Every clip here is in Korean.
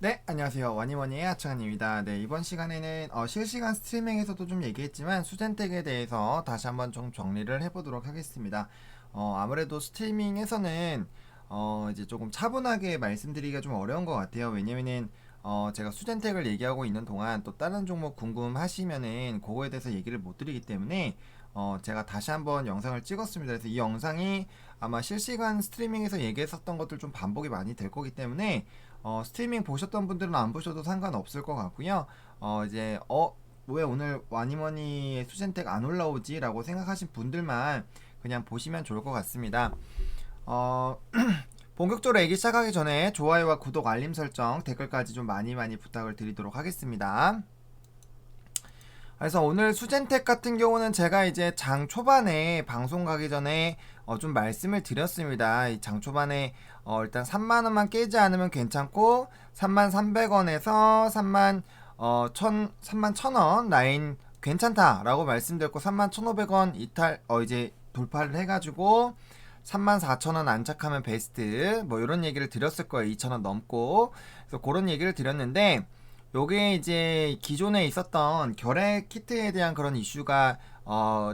네, 안녕하세요. 와니머니의 하창환입니다. 네, 이번 시간에는 실시간 스트리밍에서도 좀 얘기했지만 수젠텍에 대해서 다시 한번 좀 정리를 해보도록 하겠습니다. 아무래도 스트리밍에서는 이제 조금 차분하게 말씀드리기가 좀 어려운 것 같아요. 왜냐면은 제가 수젠텍을 얘기하고 있는 동안 또 다른 종목 궁금하시면은 그거에 대해서 얘기를 못 드리기 때문에 제가 다시 한번 영상을 찍었습니다. 그래서 이 영상이 아마 실시간 스트리밍에서 얘기했었던 것들 좀 반복이 많이 될 거기 때문에 스트리밍 보셨던 분들은 안 보셔도 상관없을 것 같고요. 이제 왜 오늘 와니머니의 수젠텍 안 올라오지? 라고 생각하신 분들만 그냥 보시면 좋을 것 같습니다. 어, 본격적으로 얘기 시작하기 전에 좋아요와 구독, 알림 설정, 댓글까지 좀 많이 부탁을 드리도록 하겠습니다. 그래서 오늘 수젠텍 같은 경우는 제가 이제 장 초반에 방송 가기 전에 좀 말씀을 드렸습니다. 이 장 초반에 일단 3만원만 깨지 않으면 괜찮고 33,300원에서 31,000원 라인 괜찮다라고 말씀드렸고 31,500원 이탈 이제 돌파를 해가지고 34,000원 안착하면 베스트 뭐 이런 얘기를 드렸을 거예요. 2,000원 넘고 그래서 그런 얘기를 드렸는데 요게 이제 기존에 있었던 결핵 키트에 대한 그런 이슈가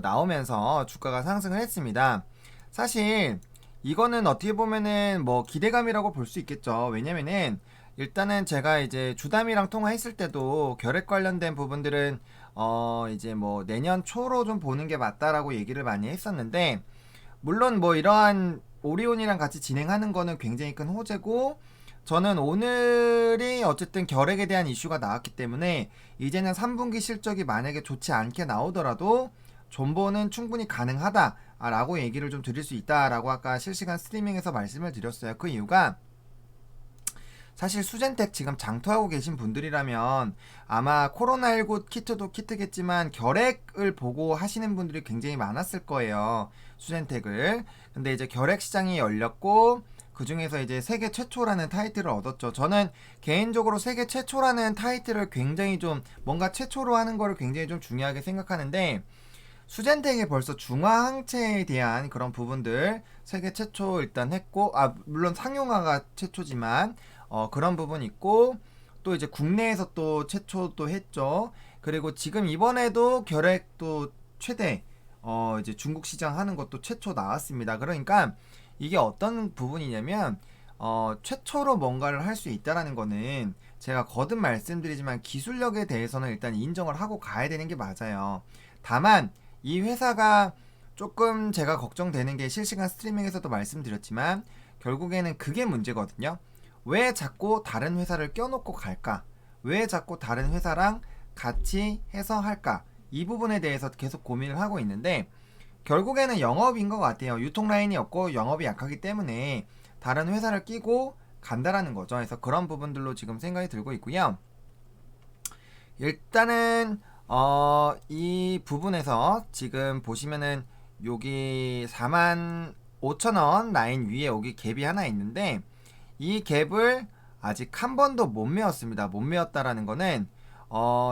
나오면서 주가가 상승을 했습니다. 사실 이거는 어떻게 보면은 뭐 기대감이라고 볼 수 있겠죠. 왜냐면은 일단은 제가 이제 주담이랑 통화했을 때도 결핵 관련된 부분들은 이제 뭐 내년 초로 좀 보는 게 맞다라고 얘기를 많이 했었는데 물론 뭐 이러한 오리온이랑 같이 진행하는 거는 굉장히 큰 호재고 저는 오늘이 어쨌든 결핵에 대한 이슈가 나왔기 때문에 이제는 3분기 실적이 만약에 좋지 않게 나오더라도 존버는 충분히 가능하다라고 얘기를 좀 드릴 수 있다라고 아까 실시간 스트리밍에서 말씀을 드렸어요. 그 이유가 사실 수젠텍 지금 장투하고 계신 분들이라면 아마 코로나19 키트도 키트겠지만 결핵을 보고 하시는 분들이 굉장히 많았을 거예요. 수젠텍을. 근데 이제 결핵 시장이 열렸고 그 중에서 이제 세계 최초라는 타이틀을 얻었죠. 저는 개인적으로 세계 최초라는 타이틀을 굉장히 좀 뭔가 최초로 하는 거를 굉장히 좀 중요하게 생각하는데 수젠텍이 벌써 중화항체에 대한 그런 부분들 세계 최초 일단 했고 물론 상용화가 최초지만 그런 부분 있고 또 이제 국내에서 또 최초도 했죠. 그리고 지금 이번에도 결핵도 최대 이제 중국 시장 하는 것도 최초 나왔습니다. 그러니까 이게 어떤 부분이냐면 최초로 뭔가를 할 수 있다라는 거는 제가 거듭 말씀드리지만 기술력에 대해서는 일단 인정을 하고 가야 되는 게 맞아요. 다만 이 회사가 조금 제가 걱정되는 게 실시간 스트리밍에서도 말씀드렸지만 결국에는 그게 문제거든요. 왜 자꾸 다른 회사를 껴놓고 갈까? 왜 자꾸 다른 회사랑 같이 해서 할까? 이 부분에 대해서 계속 고민을 하고 있는데 결국에는 영업인 것 같아요. 유통 라인이 없고 영업이 약하기 때문에 다른 회사를 끼고 간다라는 거죠. 그래서 그런 부분들로 지금 생각이 들고 있고요. 일단은 이 부분에서 지금 보시면은 여기 45,000원 라인 위에 여기 갭이 하나 있는데 이 갭을 아직 한 번도 못 메웠습니다. 못 메웠다라는 거는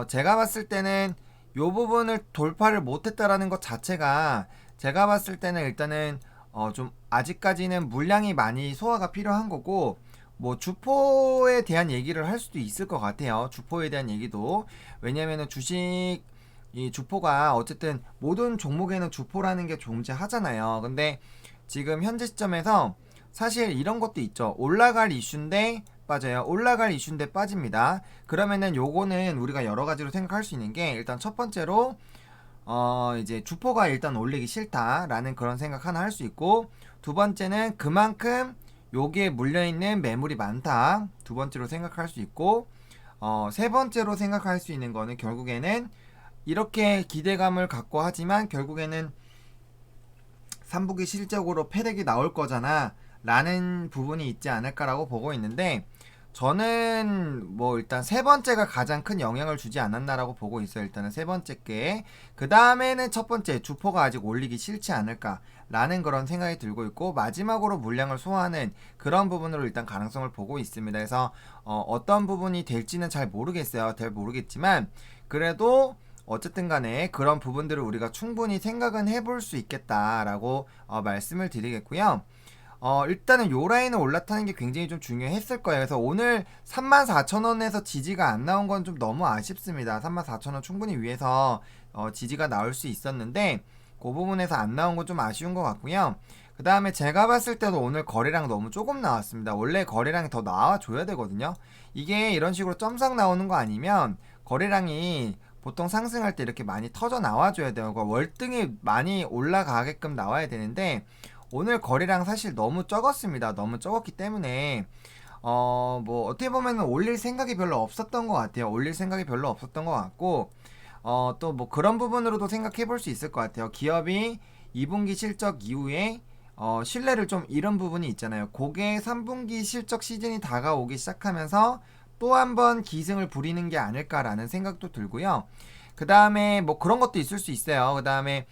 제가 봤을 때는 요 부분을 돌파를 못했다라는 것 자체가 제가 봤을 때는 일단은 좀 아직까지는 물량이 많이 소화가 필요한 거고 뭐 주포에 대한 얘기를 할 수도 있을 것 같아요. 주포에 대한 얘기도 왜냐면은 주식 이 주포가 어쨌든 모든 종목에는 주포라는 게 존재하잖아요. 근데 지금 현재 시점에서 사실 이런 것도 있죠. 올라갈 이슈인데 빠져요. 올라갈 이슈인데 빠집니다. 그러면은 요거는 우리가 여러 가지로 생각할 수 있는 게 일단 첫 번째로 이제 주포가 일단 올리기 싫다라는 그런 생각 하나 할 수 있고 두 번째는 그만큼 여기에 물려있는 매물이 많다. 두 번째로 생각할 수 있고 세 번째로 생각할 수 있는 거는 결국에는 이렇게 기대감을 갖고 하지만 결국에는 3분기 실적으로 패력이 나올 거잖아 라는 부분이 있지 않을까라고 보고 있는데 저는 뭐 일단 세 번째가 가장 큰 영향을 주지 않았나라고 보고 있어요. 일단은 세 번째 게 그 다음에는 첫 번째 주포가 아직 올리기 싫지 않을까라는 그런 생각이 들고 있고 마지막으로 물량을 소화하는 그런 부분으로 일단 가능성을 보고 있습니다. 그래서 어떤 부분이 될지는 잘 모르겠어요. 잘 모르겠지만 그래도 어쨌든 간에 그런 부분들을 우리가 충분히 생각은 해볼 수 있겠다라고 말씀을 드리겠고요. 일단은 요 라인을 올라타는 게 굉장히 좀 중요했을 거예요. 그래서 오늘 34,000원에서 지지가 안 나온 건 좀 너무 아쉽습니다. 34,000원 충분히 위에서 지지가 나올 수 있었는데 그 부분에서 안 나온 건 좀 아쉬운 것 같고요. 그 다음에 제가 봤을 때도 오늘 거래량 너무 조금 나왔습니다. 원래 거래량이 더 나와줘야 되거든요. 이게 이런 식으로 점상 나오는 거 아니면 거래량이 보통 상승할 때 이렇게 많이 터져 나와줘야 돼요. 그러니까 월등히 많이 올라가게끔 나와야 되는데 오늘 거래량 사실 너무 적었습니다. 너무 적었기 때문에 뭐 어떻게 보면 올릴 생각이 별로 없었던 것 같아요. 올릴 생각이 별로 없었던 것 같고 또 뭐 그런 부분으로도 생각해 볼 수 있을 것 같아요. 기업이 2분기 실적 이후에 신뢰를 좀 잃은 부분이 있잖아요. 그게 3분기 실적 시즌이 다가오기 시작하면서 또 한 번 기승을 부리는 게 아닐까라는 생각도 들고요. 그 다음에 뭐 그런 것도 있을 수 있어요. 그 다음에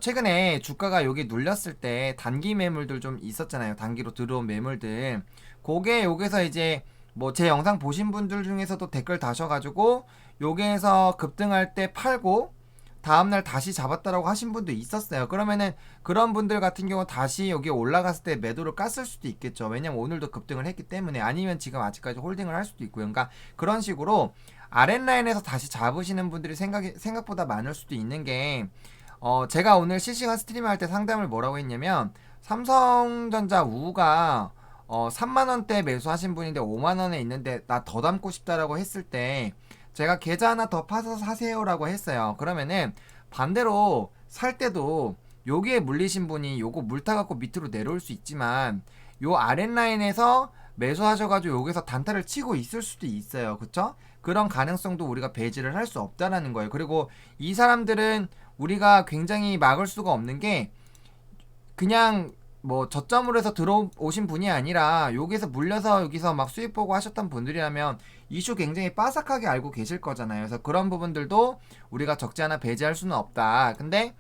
최근에 주가가 여기 눌렸을 때 단기 매물들 좀 있었잖아요. 단기로 들어온 매물들. 그게 여기서 이제 뭐 제 영상 보신 분들 중에서도 댓글 다셔가지고 여기에서 급등할 때 팔고 다음날 다시 잡았다라고 하신 분도 있었어요. 그러면은 그런 분들 같은 경우 다시 여기 올라갔을 때 매도를 깠을 수도 있겠죠. 왜냐면 오늘도 급등을 했기 때문에. 아니면 지금 아직까지 홀딩을 할 수도 있고요. 그러니까 그런 식으로 아랫라인에서 다시 잡으시는 분들이 생각보다 많을 수도 있는 게 제가 오늘 실시간 스트리밍 할 때 상담을 뭐라고 했냐면 삼성전자 우가 3만원대 매수하신 분인데 5만원에 있는데 나 더 담고 싶다라고 했을 때 제가 계좌 하나 더 파서 사세요라고 했어요. 그러면은 반대로 살 때도 여기에 물리신 분이 요거 물타갖고 밑으로 내려올 수 있지만 요 아랫라인에서 매수하셔가지고 여기서 단타를 치고 있을 수도 있어요. 그쵸? 그런 가능성도 우리가 배제를 할 수 없다라는 거예요. 그리고 이 사람들은 우리가 굉장히 막을 수가 없는 게 그냥 뭐 저점으로 해서 들어오신 분이 아니라 여기서 물려서 여기서 막 수익 보고 하셨던 분들이라면 이슈 굉장히 빠삭하게 알고 계실 거잖아요. 그래서 그런 부분들도 우리가 적지 않아 배제할 수는 없다. 근데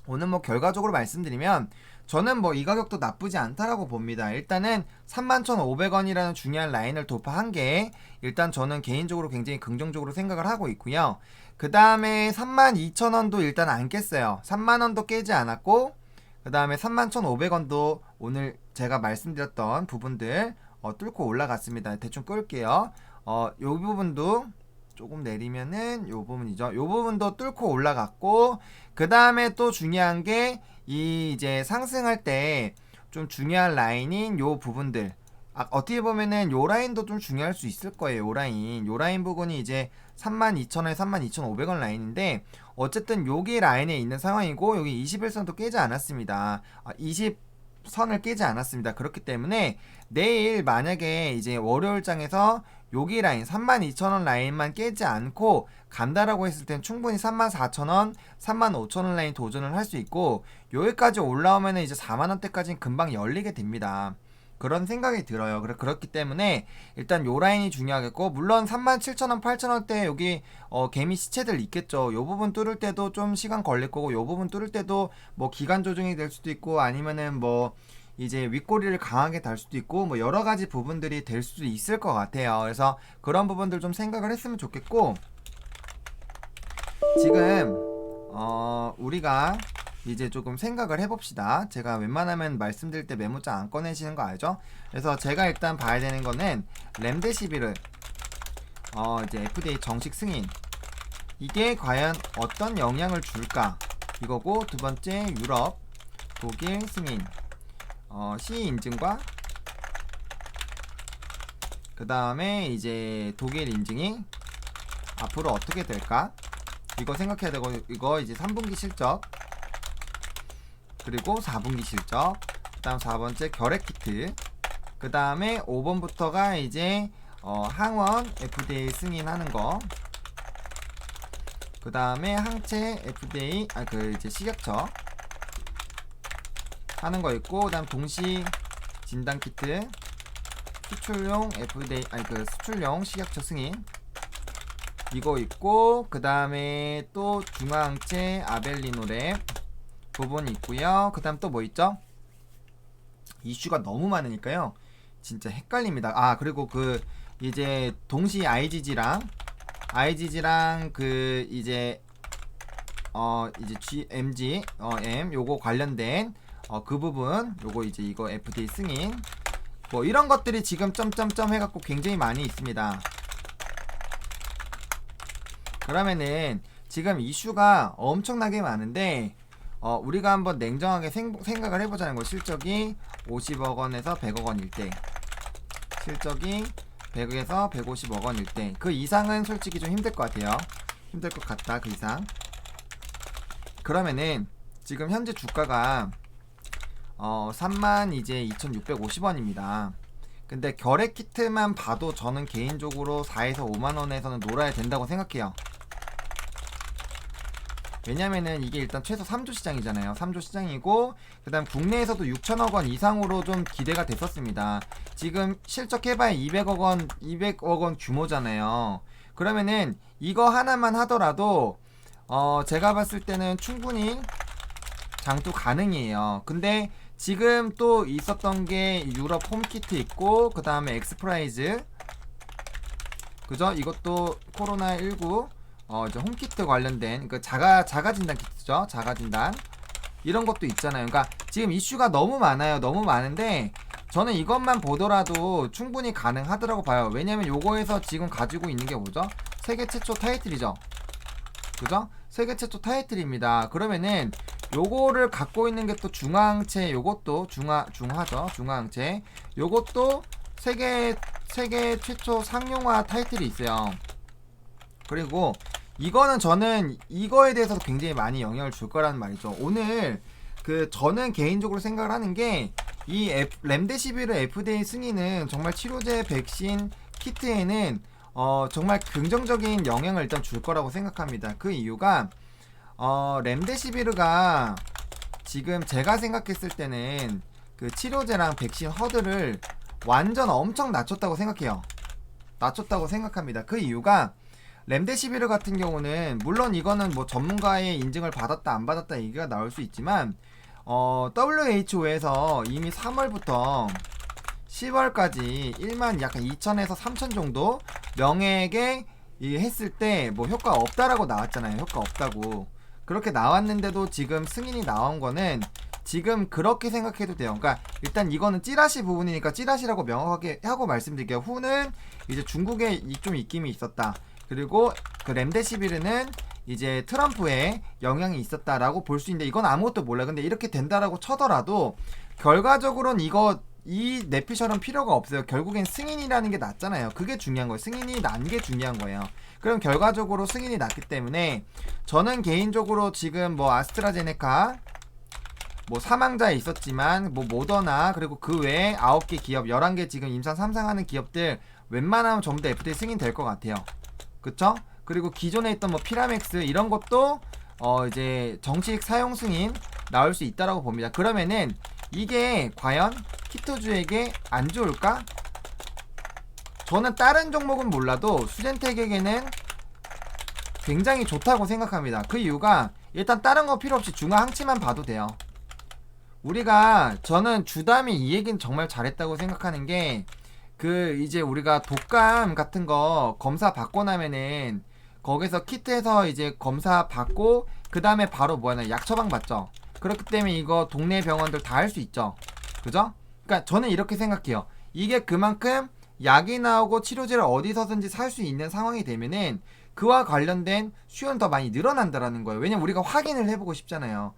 오늘 뭐 결과적으로 말씀드리면 저는 뭐 이 가격도 나쁘지 않다라고 봅니다. 일단은 31,500원이라는 중요한 라인을 돌파한 게 일단 저는 개인적으로 굉장히 긍정적으로 생각을 하고 있고요. 그 다음에 32,000원도 일단 안 깼어요. 3만원도 깨지 않았고 그 다음에 31,500원도 오늘 제가 말씀드렸던 부분들 뚫고 올라갔습니다. 대충 끌게요. 요 부분도 조금 내리면은 요 부분이죠. 요 부분도 뚫고 올라갔고 그 다음에 또 중요한 게 이 이제 상승할 때 좀 중요한 라인인 요 부분들 어떻게 보면은 요 라인도 좀 중요할 수 있을 거예요. 요 라인 부분이 이제 32,000원, 32,500원 라인인데 어쨌든 여기 라인에 있는 상황이고 여기 21선도 깨지 않았습니다. 20선을 깨지 않았습니다. 그렇기 때문에 내일 만약에 이제 월요일장에서 여기 라인 32,000원 라인만 깨지 않고 간다라고 했을 땐 충분히 34,000원, 35,000원 라인 도전을 할 수 있고 여기까지 올라오면 이제 4만원대까지는 금방 열리게 됩니다. 그런 생각이 들어요. 그렇기 때문에 일단 요 라인이 중요하겠고 물론 37,000원, 8,000원대 여기 개미 시체들 있겠죠. 요 부분 뚫을 때도 좀 시간 걸릴 거고 요 부분 뚫을 때도 뭐 기간 조정이 될 수도 있고 아니면은 뭐 이제 윗꼬리를 강하게 달 수도 있고 뭐 여러 가지 부분들이 될 수도 있을 것 같아요. 그래서 그런 부분들 좀 생각을 했으면 좋겠고 지금 우리가 이제 조금 생각을 해봅시다. 제가 웬만하면 말씀드릴 때 메모장 안 꺼내시는 거 알죠? 그래서 제가 일단 봐야 되는 거는 램데시비를 이제 FDA 정식 승인 이게 과연 어떤 영향을 줄까 이거고 두 번째 유럽 독일 승인 C 인증과 그 다음에 이제 독일 인증이 앞으로 어떻게 될까 이거 생각해야 되고 이거 이제 3분기 실적 그리고 4분기 실적 그 다음 4번째 결핵 키트 그 다음에 5번부터가 이제 항원 FDA 승인하는 거 그 다음에 항체 FDA 그 이제 식약처 하는 거 있고 그 다음 동시 진단 키트 수출용 FDA 그 수출용 식약처 승인 이거 있고 그 다음에 또 중화항체 아벨리노랩 부분이 있고요. 그 다음 또 뭐 있죠? 이슈가 너무 많으니까요. 진짜 헷갈립니다. 그리고 그 이제 동시 IgG랑 그 이제 이제 GMG M 요거 관련된 그 부분 요거 이제 이거 FDA 승인 뭐 이런 것들이 지금 점점점 해갖고 굉장히 많이 있습니다. 그러면은 지금 이슈가 엄청나게 많은데 우리가 한번 냉정하게 생각을 해보자는 거. 실적이 50억 원에서 100억 원일 때, 실적이 100에서 150억 원일 때, 그 이상은 솔직히 좀 힘들 것 같아요. 힘들 것 같다, 그 이상. 그러면은 지금 현재 주가가 3만 이제 2,650원입니다. 근데 결핵 키트만 봐도 저는 개인적으로 4에서 5만 원에서는 놀아야 된다고 생각해요. 왜냐면은 이게 일단 최소 3조 시장이잖아요. 3조 시장이고 그 다음 국내에서도 6천억 원 이상으로 좀 기대가 됐었습니다. 지금 실적 해봐야 200억 원 규모잖아요. 그러면은 이거 하나만 하더라도 제가 봤을 때는 충분히 장투 가능해요. 근데 지금 또 있었던 게 유럽 홈키트 있고 그 다음에 엑스프라이즈, 그죠? 이것도 코로나19 이제 홈키트 관련된 그 자가 진단 키트죠. 자가 진단 이런 것도 있잖아요. 그러니까 지금 이슈가 너무 많아요. 너무 많은데 저는 이것만 보더라도 충분히 가능하더라고 봐요. 왜냐면 요거에서 지금 가지고 있는 게 뭐죠? 세계 최초 타이틀이죠. 그죠? 세계 최초 타이틀입니다. 그러면은 요거를 갖고 있는 게 또 중화항체, 요것도 중화죠. 중화항체. 요것도 세계 최초 상용화 타이틀이 있어요. 그리고 이거는 저는 이거에 대해서도 굉장히 많이 영향을 줄 거라는 말이죠. 오늘 저는 개인적으로 생각을 하는 게 이 렘데시비르 FDA 승인은 정말 치료제, 백신, 키트에는 정말 긍정적인 영향을 일단 줄 거라고 생각합니다. 그 이유가 렘데시비르가 지금 제가 생각했을 때는 그 치료제랑 백신 허들을 완전 엄청 낮췄다고 생각해요. 낮췄다고 생각합니다. 그 이유가 렘데시비르 같은 경우는 물론 이거는 뭐 전문가의 인증을 받았다 안 받았다 얘기가 나올 수 있지만 WHO에서 이미 3월부터 10월까지 1만 약간 2천에서 3천 정도 명액에 했을 때 뭐 효과 없다라고 나왔잖아요. 효과 없다고. 그렇게 나왔는데도 지금 승인이 나온 거는 지금 그렇게 생각해도 돼요. 그러니까 일단 이거는 찌라시 부분이니까 찌라시라고 명확하게 하고 말씀드릴게요. 후는 이제 중국에 좀 입김이 있었다. 그리고 그 렘데시비르는 이제 트럼프의 영향이 있었다라고 볼 수 있는데 이건 아무것도 몰라요. 근데 이렇게 된다라고 쳐더라도 결과적으로는 이 내피셜은 필요가 없어요. 결국엔 승인이라는 게 낫잖아요. 그게 중요한 거예요. 승인이 난 게 중요한 거예요. 그럼 결과적으로 승인이 났기 때문에 저는 개인적으로 지금 뭐 아스트라제네카 뭐 사망자에 있었지만 뭐 모더나 그리고 그 외에 9개 기업 11개 지금 임상 3상하는 기업들 웬만하면 전부 다 FDA 승인 될 것 같아요. 그쵸? 그리고 기존에 있던 뭐 피라맥스 이런 것도 이제 정식 사용 승인 나올 수 있다라고 봅니다. 그러면은 이게 과연 키토주에게 안 좋을까? 저는 다른 종목은 몰라도 수젠텍에게는 굉장히 좋다고 생각합니다. 그 이유가 일단 다른 거 필요 없이 중화항체만 봐도 돼요. 저는 주담이 이 얘기는 정말 잘했다고 생각하는 게 이제 우리가 독감 같은 거 검사 받고 나면은 거기서 키트에서 이제 검사 받고 그 다음에 바로 뭐하나 약 처방 받죠. 그렇기 때문에 이거 동네 병원들 다 할 수 있죠. 그죠? 그러니까 저는 이렇게 생각해요. 이게 그만큼 약이 나오고 치료제를 어디서든지 살 수 있는 상황이 되면은 그와 관련된 수요는 더 많이 늘어난다라는 거예요. 왜냐면 우리가 확인을 해보고 싶잖아요.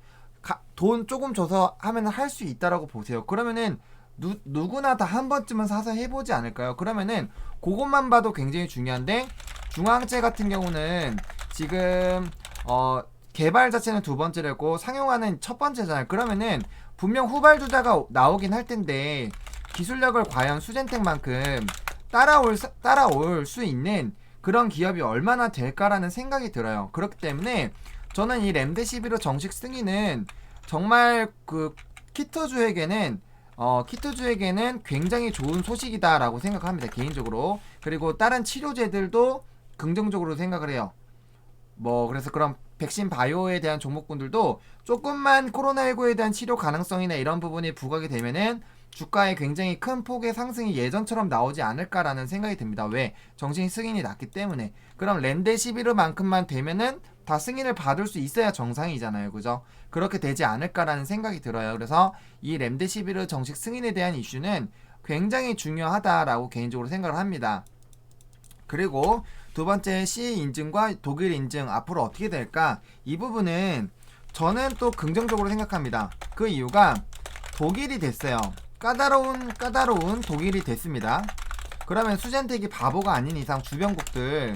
돈 조금 줘서 하면 할 수 있다라고 보세요. 그러면은 누구나 다 한 번쯤은 사서 해보지 않을까요? 그러면은 그것만 봐도 굉장히 중요한데 중화항체 같은 경우는 지금 개발 자체는 두 번째라고 상용화는 첫 번째잖아요. 그러면은 분명 후발주자가 나오긴 할 텐데 기술력을 과연 수젠텍만큼 따라올 수 있는 그런 기업이 얼마나 될까라는 생각이 들어요. 그렇기 때문에 저는 이 렘데시비르 정식 승인은 정말 키토주에게는 굉장히 좋은 소식이다라고 생각합니다. 개인적으로. 그리고 다른 치료제들도 긍정적으로 생각을 해요. 그래서 그럼 백신 바이오에 대한 종목군들도 조금만 코로나19에 대한 치료 가능성이나 이런 부분이 부각이 되면은 주가에 굉장히 큰 폭의 상승이 예전처럼 나오지 않을까라는 생각이 듭니다. 왜? 정신 승인이 났기 때문에. 그럼 렌데시비르만큼만 되면은 다 승인을 받을 수 있어야 정상이잖아요. 그죠? 그렇게 되지 않을까라는 생각이 들어요. 그래서 이 렘데시비르 정식 승인에 대한 이슈는 굉장히 중요하다라고 개인적으로 생각을 합니다. 그리고 두 번째 C 인증과 독일 인증 앞으로 어떻게 될까? 이 부분은 저는 또 긍정적으로 생각합니다. 그 이유가 독일이 됐어요. 까다로운 독일이 됐습니다. 그러면 수젠텍이 바보가 아닌 이상 주변국들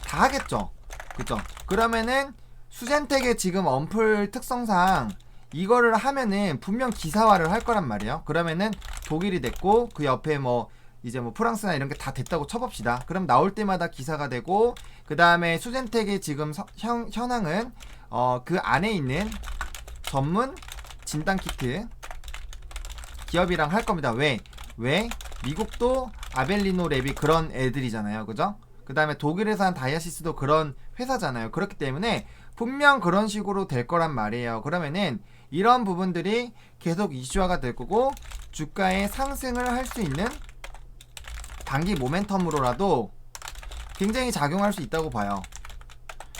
다 하겠죠. 그죠? 그러면은 수젠텍의 지금 언플 특성상 이거를 하면은 분명 기사화를 할 거란 말이에요. 그러면은 독일이 됐고 그 옆에 뭐 이제 뭐 프랑스나 이런 게 다 됐다고 쳐봅시다. 그럼 나올 때마다 기사가 되고 그 다음에 수젠텍의 지금 현황은 그 안에 있는 전문 진단 키트 기업이랑 할 겁니다. 왜? 미국도 아벨리노 랩이 그런 애들이잖아요. 그죠? 그 다음에 독일에서 한 다이아시스도 그런 회사잖아요. 그렇기 때문에 분명 그런 식으로 될 거란 말이에요. 그러면은 이런 부분들이 계속 이슈화가 될 거고 주가의 상승을 할 수 있는 단기 모멘텀으로라도 굉장히 작용할 수 있다고 봐요.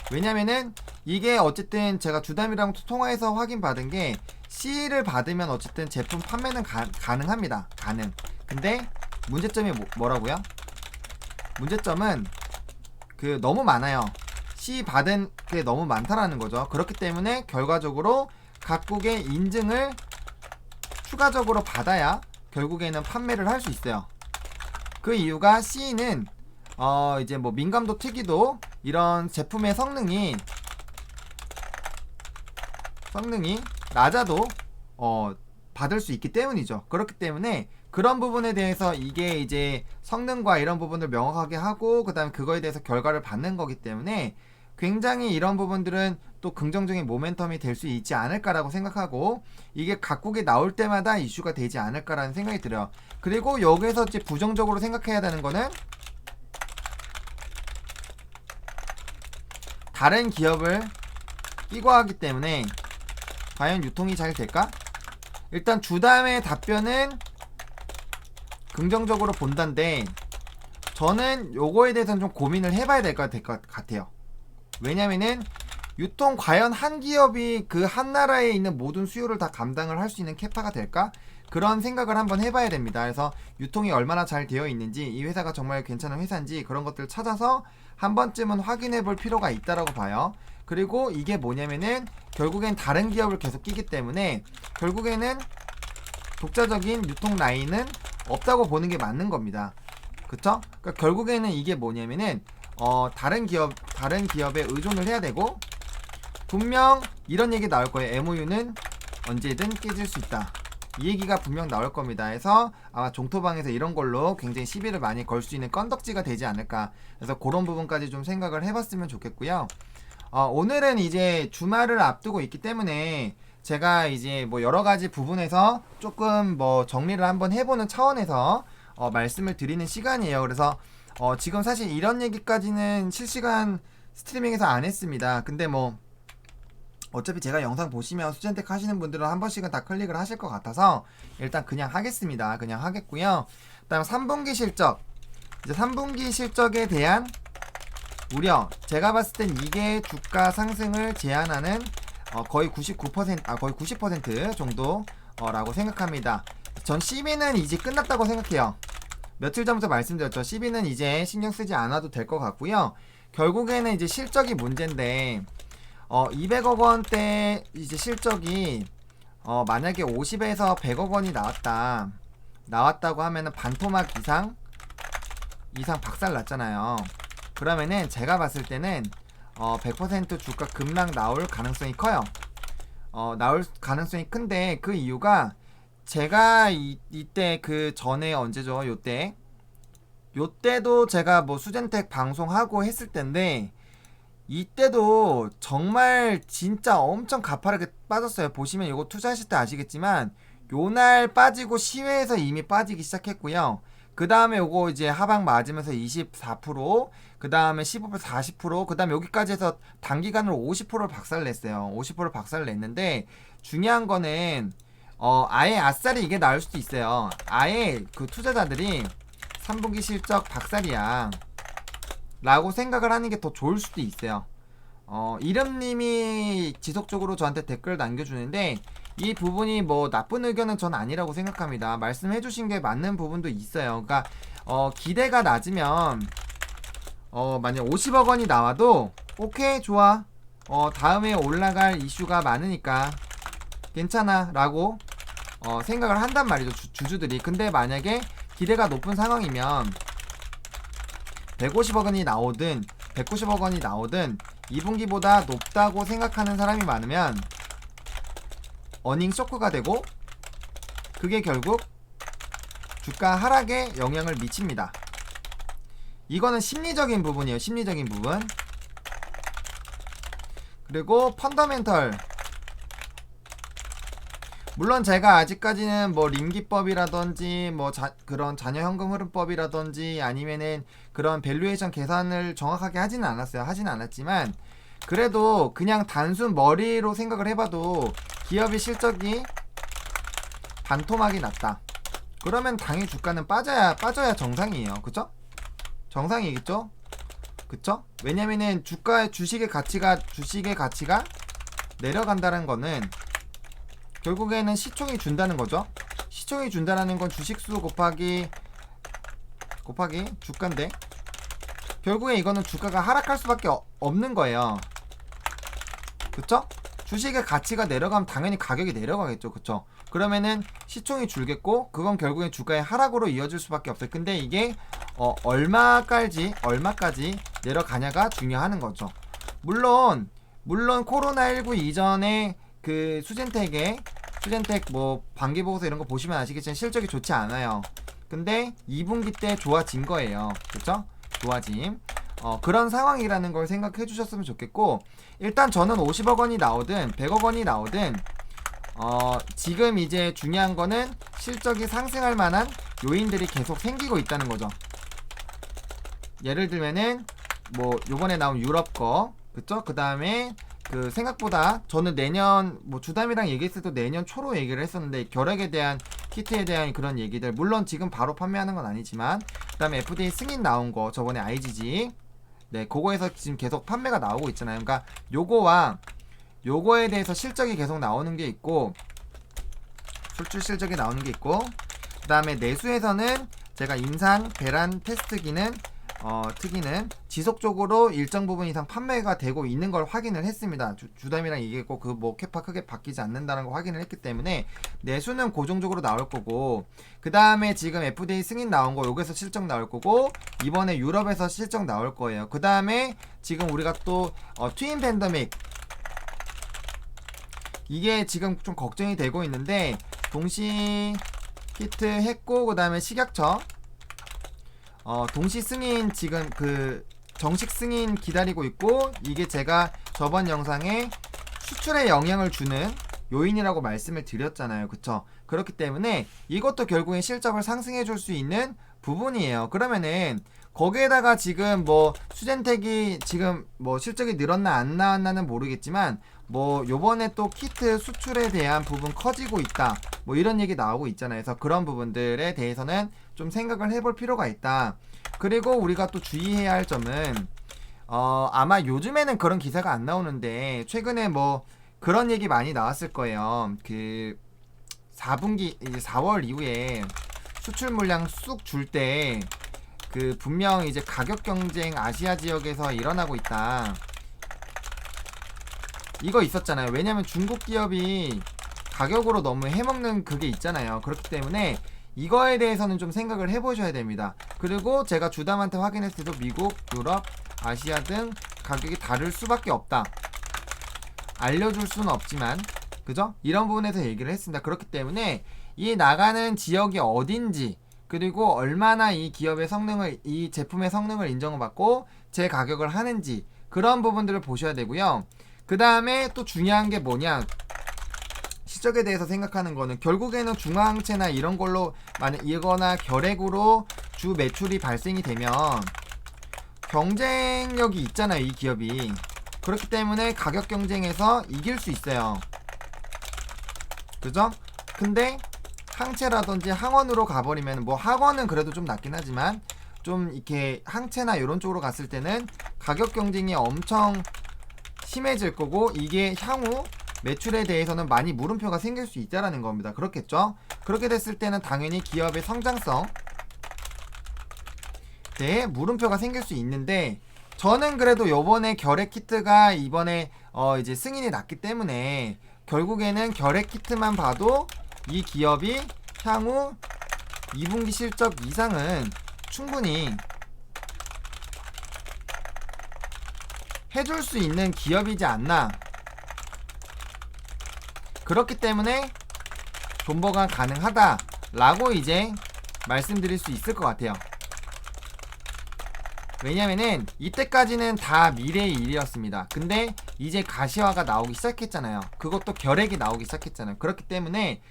왜냐면은 이게 어쨌든 제가 주담이랑 통화해서 확인받은 게 C를 받으면 어쨌든 제품 판매는 가능합니다. 근데 문제점이 뭐라고요? 문제점은 그 너무 많아요. C 받은 게 너무 많다라는 거죠. 그렇기 때문에 결과적으로 각국의 인증을 추가적으로 받아야 결국에는 판매를 할 수 있어요. 그 이유가 C는 이제 뭐 민감도 특이도 이런 제품의 성능이 낮아도 받을 수 있기 때문이죠. 그렇기 때문에 그런 부분에 대해서 이게 이제 성능과 이런 부분을 명확하게 하고 그 다음에 그거에 대해서 결과를 받는 거기 때문에 굉장히 이런 부분들은 또 긍정적인 모멘텀이 될 수 있지 않을까라고 생각하고 이게 각국에 나올 때마다 이슈가 되지 않을까라는 생각이 들어요. 그리고 여기서 이제 부정적으로 생각해야 되는 거는 다른 기업을 끼고 하기 때문에 과연 유통이 잘 될까? 일단 주담의 답변은 긍정적으로 본다는데 저는 요거에 대해서는 좀 고민을 해봐야 될 것 같아요. 왜냐면은 유통 과연 한 기업이 그 한 나라에 있는 모든 수요를 다 감당을 할 수 있는 캐파가 될까? 그런 생각을 한번 해봐야 됩니다. 그래서 유통이 얼마나 잘 되어 있는지 이 회사가 정말 괜찮은 회사인지 그런 것들을 찾아서 한 번쯤은 확인해 볼 필요가 있다라고 봐요. 그리고 이게 뭐냐면은 결국엔 다른 기업을 계속 끼기 때문에 결국에는 독자적인 유통 라인은 없다고 보는 게 맞는 겁니다. 그쵸? 그러니까 결국에는 이게 뭐냐면은 다른 기업에 의존을 해야 되고 분명 이런 얘기 나올 거예요. MOU는 언제든 깨질 수 있다. 이 얘기가 분명 나올 겁니다. 해서 아마 종토방에서 이런 걸로 굉장히 시비를 많이 걸 수 있는 건덕지가 되지 않을까. 그래서 그런 부분까지 좀 생각을 해봤으면 좋겠고요. 오늘은 이제 주말을 앞두고 있기 때문에 제가 이제 뭐 여러 가지 부분에서 조금 뭐 정리를 한번 해보는 차원에서 말씀을 드리는 시간이에요. 그래서 지금 사실 이런 얘기까지는 실시간 스트리밍에서 안 했습니다. 근데 뭐 어차피 제가 영상 보시면 수젠텍 하시는 분들은 한 번씩은 다 클릭을 하실 것 같아서 일단 그냥 하겠습니다. 그냥 하겠고요. 그다음 3분기 실적. 이제 3분기 실적에 대한 우려. 제가 봤을 땐 이게 주가 상승을 제한하는 거의 99%, 거의 90% 정도라고 생각합니다. 전 CB는 이제 끝났다고 생각해요. 며칠 전부터 말씀드렸죠. CB는 이제 신경 쓰지 않아도 될 것 같고요. 결국에는 이제 실적이 문제인데 200억 원대 이제 실적이 만약에 50에서 100억 원이 나왔다고 하면은 반토막 이상 박살 났잖아요. 그러면은 제가 봤을 때는 100% 주가 급락 나올 가능성이 커요. 나올 가능성이 큰데 그 이유가 제가 이때 그 전에 언제죠? 요때도 제가 뭐 수젠텍 방송하고 했을 텐데 이때도 정말 진짜 엄청 가파르게 빠졌어요. 보시면 이거 투자하실 때 아시겠지만 요날 빠지고 시외에서 이미 빠지기 시작했고요. 그 다음에 요거 이제 하방 맞으면서 24%, 그 다음에 15% 40%, 그 다음에 여기까지 해서 단기간으로 50%를 박살냈어요. 50%를 박살냈는데 중요한 거는 아예 아싸리 이게 나올 수도 있어요. 아예 그 투자자들이 3분기 실적 박살이야 라고 생각을 하는 게 더 좋을 수도 있어요. 이름님이 지속적으로 저한테 댓글 남겨주는데 이 부분이 뭐 나쁜 의견은 전 아니라고 생각합니다. 말씀해주신 게 맞는 부분도 있어요. 그러니까 기대가 낮으면 만약 50억 원이 나와도 오케이 좋아, 다음에 올라갈 이슈가 많으니까 괜찮아 라고 생각을 한단 말이죠, 주주들이. 근데 만약에 기대가 높은 상황이면 150억 원이 나오든 190억 원이 나오든 2분기보다 높다고 생각하는 사람이 많으면 어닝 쇼크가 되고 그게 결국 주가 하락에 영향을 미칩니다. 이거는 심리적인 부분이에요. 심리적인 부분. 그리고 펀더멘털, 물론 제가 아직까지는 뭐 림기법이라든지 뭐 그런 자녀 현금 흐름법이라든지 아니면은 그런 밸류에이션 계산을 정확하게 하지는 않았어요. 하지는 않았지만 그래도 그냥 단순 머리로 생각을 해봐도 기업의 실적이 반토막이 났다, 그러면 당연히 주가는 빠져야 정상이에요. 그쵸? 정상이겠죠? 그쵸? 왜냐면은 주식의 가치가 내려간다는 거는 결국에는 시총이 준다는 거죠. 시총이 준다라는 건 주식수 곱하기 주가인데 결국에 이거는 주가가 하락할 수밖에 없는 거예요. 그쵸? 주식의 가치가 내려가면 당연히 가격이 내려가겠죠. 그쵸? 그러면은 시총이 줄겠고 그건 결국엔 주가의 하락으로 이어질 수밖에 없어요. 근데 이게 얼마까지 내려가냐가 중요한 거죠. 물론 코로나19 이전에 그 수젠텍 뭐 반기보고서 이런 거 보시면 아시겠지만 실적이 좋지 않아요. 근데 2분기 때 좋아진 거예요. 그쵸? 좋아짐. 그런 상황이라는 걸 생각해 주셨으면 좋겠고, 일단 저는 50억 원이 나오든 100억 원이 나오든 지금 이제 중요한 거는 실적이 상승할 만한 요인들이 계속 생기고 있다는 거죠. 예를 들면은 뭐 요번에 나온 유럽 거, 그쵸? 그 다음에 그 생각보다 저는 내년 뭐 주담이랑 얘기했을 때 내년 초로 얘기를 했었는데 결핵에 대한 키트에 대한 그런 얘기들, 물론 지금 바로 판매하는 건 아니지만, 그 다음에 FDA 승인 나온 거 저번에 IgG, 네, 그거에서 지금 계속 판매가 나오고 있잖아요. 그러니까 요거에 대해서 실적이 계속 나오는 게 있고, 수출 실적이 나오는 게 있고, 그 다음에 내수에서는 제가 임상 배란 테스트기는 특이는 지속적으로 일정 부분 이상 판매가 되고 있는 걸 확인을 했습니다. 주담이랑 얘기했고 그 뭐 캐파 크게 바뀌지 않는다는 걸 확인을 했기 때문에 내수는 고정적으로 나올 거고, 그 다음에 지금 FDA 승인 나온 거 여기서 실적 나올 거고, 이번에 유럽에서 실적 나올 거예요. 그 다음에 지금 우리가 또 트윈 팬데믹, 이게 지금 좀 걱정이 되고 있는데 동시 히트 했고, 그 다음에 식약처 동시 승인 지금 그 정식 승인 기다리고 있고, 이게 제가 저번 영상에 수출에 영향을 주는 요인이라고 말씀을 드렸잖아요. 그쵸? 그렇기 때문에 이것도 결국엔 실적을 상승해 줄 수 있는 부분이에요. 그러면은 거기에다가 지금 뭐 수젠텍이 지금 뭐 실적이 늘었나 안 나왔나는 모르겠지만 뭐 요번에 또 키트 수출에 대한 부분 커지고 있다, 뭐 이런 얘기 나오고 있잖아요. 그래서 그런 부분들에 대해서는 좀 생각을 해볼 필요가 있다. 그리고 우리가 또 주의해야 할 점은 아마 요즘에는 그런 기사가 안 나오는데 최근에 뭐 그런 얘기 많이 나왔을 거예요. 그 4분기 이제 4월 이후에 수출 물량 쑥 줄 때 그 분명 이제 가격 경쟁 아시아 지역에서 일어나고 있다, 이거 있었잖아요. 왜냐면 중국 기업이 가격으로 너무 해먹는 그게 있잖아요. 그렇기 때문에 이거에 대해서는 좀 생각을 해보셔야 됩니다. 그리고 제가 주담한테 확인했을 때도 미국, 유럽, 아시아 등 가격이 다를 수밖에 없다, 알려줄 수는 없지만, 그죠? 이런 부분에서 얘기를 했습니다. 그렇기 때문에 이 나가는 지역이 어딘지, 그리고 얼마나 이 기업의 성능을, 이 제품의 성능을 인정을 받고 제 가격을 하는지, 그런 부분들을 보셔야 되고요. 그 다음에 또 중요한 게 뭐냐, 실적에 대해서 생각하는 거는 결국에는 중화항체나 이런 걸로 만약 이거나 결핵으로 주 매출이 발생이 되면 경쟁력이 있잖아요, 이 기업이. 그렇기 때문에 가격 경쟁에서 이길 수 있어요. 그죠? 근데 항체라든지 항원으로 가버리면 뭐 항원은 그래도 좀 낫긴 하지만 좀 이렇게 항체나 이런 쪽으로 갔을 때는 가격 경쟁이 엄청 심해질 거고 이게 향후 매출에 대해서는 많이 물음표가 생길 수 있다라는 겁니다. 그렇겠죠? 그렇게 됐을 때는 당연히 기업의 성장성 에 물음표가 생길 수 있는데 저는 그래도 요번에 결핵 키트가 이번에 이제 승인이 났기 때문에 결국에는 결핵 키트만 봐도 이 기업이 향후 2분기 실적 이상은 충분히 해줄 수 있는 기업이지 않나. 그렇기 때문에 존버가 가능하다라고 이제 말씀드릴 수 있을 것 같아요. 왜냐면은 이때까지는 다 미래의 일이었습니다. 근데 이제 가시화가 나오기 시작했잖아요. 그것도 결핵이 나오기 시작했잖아요. 그렇기 때문에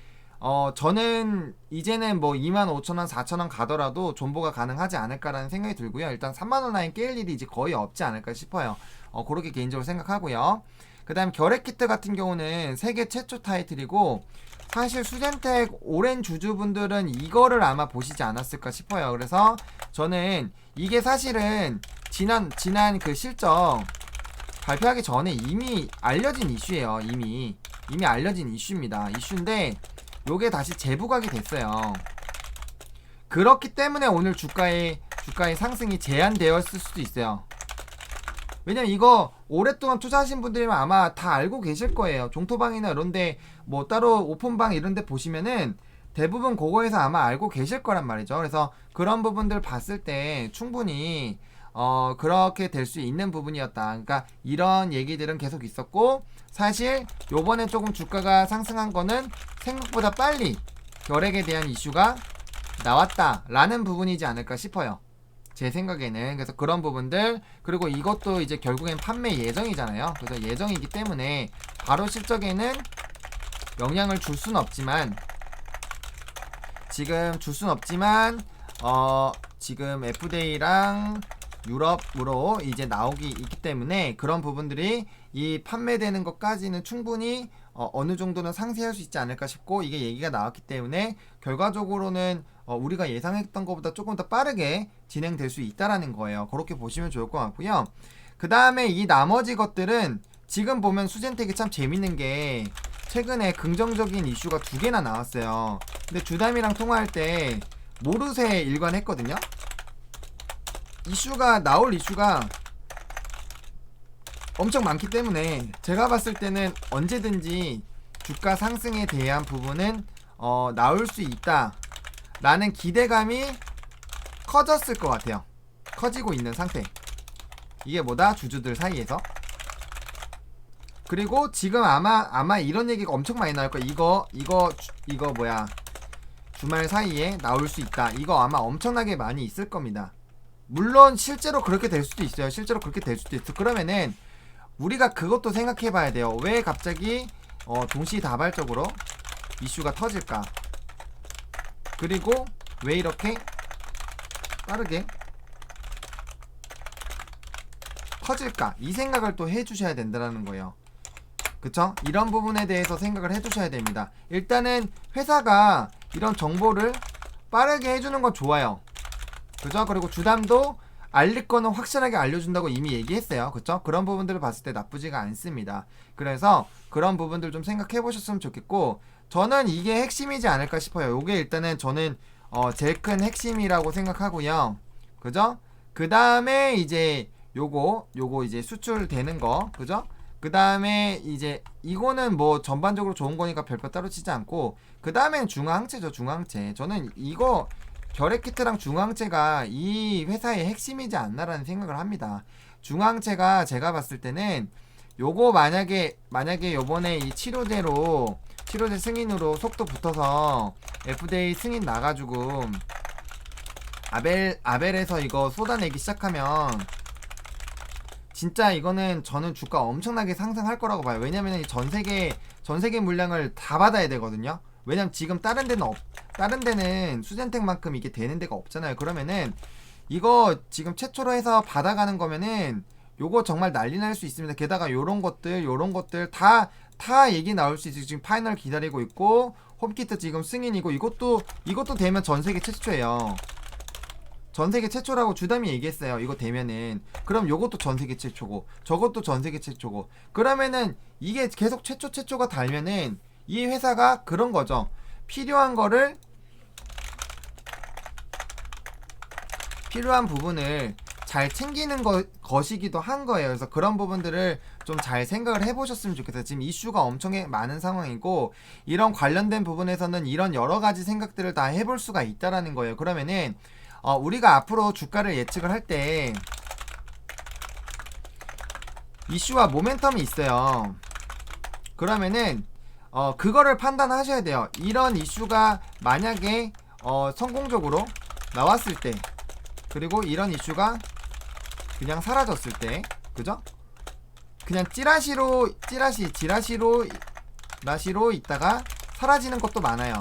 저는 이제는 뭐 25,000원, 4,000원 가더라도 존버가 가능하지 않을까라는 생각이 들고요. 일단 3만원 라인 깰 일이 이제 거의 없지 않을까 싶어요. 그렇게 개인적으로 생각하고요. 그 다음 결핵키트 같은 경우는 세계 최초 타이틀이고 사실 수젠텍 오랜 주주분들은 이거를 아마 보시지 않았을까 싶어요. 그래서 저는 이게 사실은 지난 그 실적 발표하기 전에 이미 알려진 이슈예요. 이미 알려진 이슈입니다. 이슈인데 요게 다시 재부각이 됐어요. 그렇기 때문에 오늘 주가의 상승이 제한되었을 수도 있어요. 왜냐면 이거 오랫동안 투자하신 분들이면 아마 다 알고 계실 거예요. 종토방이나 이런데 뭐 따로 오픈방 이런데 보시면은 대부분 그거에서 아마 알고 계실 거란 말이죠. 그래서 그런 부분들 봤을 때 충분히 그렇게 될 수 있는 부분이었다. 그러니까 이런 얘기들은 계속 있었고 사실 요번에 조금 주가가 상승한 거는 생각보다 빨리 결핵에 대한 이슈가 나왔다라는 부분이지 않을까 싶어요. 제 생각에는. 그래서 그런 부분들, 그리고 이것도 이제 결국엔 판매 예정이잖아요. 그래서 예정이기 때문에 바로 실적에는 영향을 줄 수는 없지만 지금 지금 FDA랑 유럽으로 이제 나오기 있기 때문에 그런 부분들이 이 판매되는 것까지는 충분히 어느 정도는 상쇄할 수 있지 않을까 싶고, 이게 얘기가 나왔기 때문에 결과적으로는 우리가 예상했던 것보다 조금 더 빠르게 진행될 수 있다라는 거예요. 그렇게 보시면 좋을 것 같고요. 그 다음에 이 나머지 것들은 지금 보면 수젠텍이 참 재밌는 게 최근에 긍정적인 이슈가 2개나 나왔어요. 근데 주담이랑 통화할 때 모르쇠 일관했거든요. 나올 이슈가 엄청 많기 때문에 제가 봤을 때는 언제든지 주가 상승에 대한 부분은 나올 수 있다 라는 기대감이 커졌을 것 같아요. 커지고 있는 상태. 이게 뭐다? 주주들 사이에서. 그리고 지금 아마 이런 얘기가 엄청 많이 나올 거야. 이거 뭐야, 주말 사이에 나올 수 있다. 이거 아마 엄청나게 많이 있을 겁니다. 물론 실제로 그렇게 될 수도 있어요. 실제로 그렇게 될 수도 있어. 그러면은 우리가 그것도 생각해 봐야 돼요. 왜 갑자기 동시다발적으로 이슈가 터질까? 그리고 왜 이렇게 빠르게 터질까? 이 생각을 또 해주셔야 된다는 거예요. 그쵸? 이런 부분에 대해서 생각을 해두셔야 됩니다. 일단은 회사가 이런 정보를 빠르게 해주는 건 좋아요. 그죠? 그리고 주담도 알릴 거는 확실하게 알려준다고 이미 얘기했어요. 그쵸? 그런 부분들을 봤을 때 나쁘지가 않습니다. 그래서 그런 부분들 좀 생각해 보셨으면 좋겠고, 저는 이게 핵심이지 않을까 싶어요. 요게 일단은 저는 제일 큰 핵심이라고 생각하고요. 그죠? 그 다음에 이제 요거 이제 수출되는 거, 그죠? 그 다음에 이제 이거는 뭐 전반적으로 좋은 거니까 별표 따로 치지 않고, 그 다음엔 중화항체죠. 중화항체. 저는 이거 결핵키트랑 중화항체가 이 회사의 핵심이지 않나라는 생각을 합니다. 중화항체가 제가 봤을 때는 요거 만약에 요번에 이 치료제 승인으로 속도 붙어서 FDA 승인 나가지고 아벨에서 이거 쏟아내기 시작하면 진짜 이거는 저는 주가 엄청나게 상승할 거라고 봐요. 왜냐면 전세계 물량을 다 받아야 되거든요. 왜냐면 지금 다른 데는 수젠텍만큼 이게 되는 데가 없잖아요. 그러면은 이거 지금 최초로 해서 받아가는 거면은 요거 정말 난리 날 수 있습니다. 게다가 요런 것들 다 얘기 나올 수 있어요. 지금 파이널 기다리고 있고 홈키트 지금 승인이고 이것도 되면 전세계 최초예요. 전세계 최초라고 주담이 얘기했어요. 이거 되면은 그럼 요것도 전세계 최초고 저것도 전세계 최초고 그러면은 이게 계속 최초가 달면은 이 회사가 그런 거죠. 필요한 부분을 잘 챙기는 것이기도 한 거예요. 그래서 그런 부분들을 좀 잘 생각을 해보셨으면 좋겠어요. 지금 이슈가 엄청 많은 상황이고 이런 관련된 부분에서는 이런 여러 가지 생각들을 다 해볼 수가 있다라는 거예요. 그러면은 우리가 앞으로 주가를 예측을 할 때 이슈와 모멘텀이 있어요. 그러면은 그거를 판단하셔야 돼요. 이런 이슈가 만약에 성공적으로 나왔을 때 그리고 이런 이슈가 그냥 사라졌을 때 그죠? 그냥 찌라시로 있다가 사라지는 것도 많아요.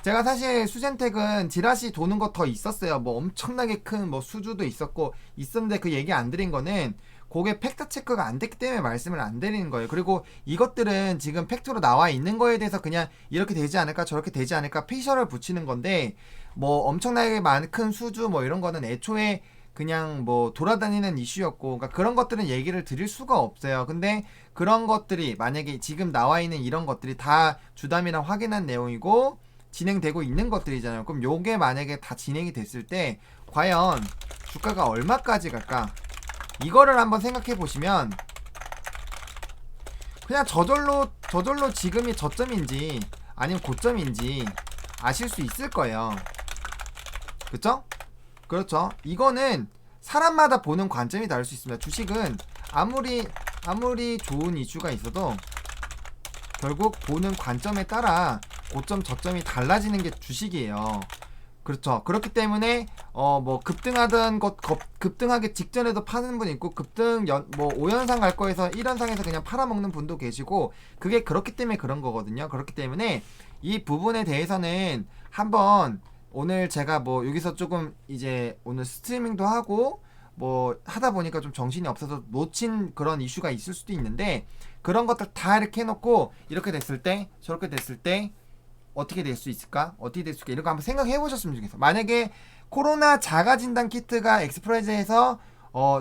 제가 사실 수젠텍은 지라시 도는 거 더 있었어요. 뭐 엄청나게 큰 뭐 수주도 있었는데 그 얘기 안 드린 거는 그게 팩트 체크가 안 됐기 때문에 말씀을 안 드리는 거예요. 그리고 이것들은 지금 팩트로 나와 있는 거에 대해서 그냥 이렇게 되지 않을까 저렇게 되지 않을까 피셔를 붙이는 건데 뭐 엄청나게 많은 큰 수주 뭐 이런 거는 애초에 그냥 뭐 돌아다니는 이슈였고 그러니까 그런 것들은 얘기를 드릴 수가 없어요. 근데 그런 것들이 만약에 지금 나와 있는 이런 것들이 다 주담이랑 확인한 내용이고 진행되고 있는 것들이잖아요. 그럼 요게 만약에 다 진행이 됐을 때 과연 주가가 얼마까지 갈까? 이거를 한번 생각해 보시면 그냥 저절로 지금이 저점인지 아니면 고점인지 아실 수 있을 거예요. 그쵸? 그렇죠. 이거는 사람마다 보는 관점이 다를 수 있습니다. 주식은 아무리 좋은 이슈가 있어도 결국 보는 관점에 따라 고점 저점이 달라지는 게 주식이에요. 그렇죠. 그렇기 때문에 뭐 급등하기 직전에도 파는 분 있고 뭐 5연상 갈 거에서 1연상에서 그냥 팔아먹는 분도 계시고 그게 그렇기 때문에 그런 거거든요. 그렇기 때문에 이 부분에 대해서는 한번 오늘 제가 뭐 여기서 조금 이제 오늘 스트리밍도 하고 뭐 하다 보니까 좀 정신이 없어서 놓친 그런 이슈가 있을 수도 있는데 그런 것들 다 이렇게 해놓고 이렇게 됐을 때 저렇게 됐을 때 어떻게 될 수 있을까? 어떻게 될 수 있을까? 이런 거 한번 생각해 보셨으면 좋겠어요. 만약에 코로나 자가진단 키트가 엑스프레스에서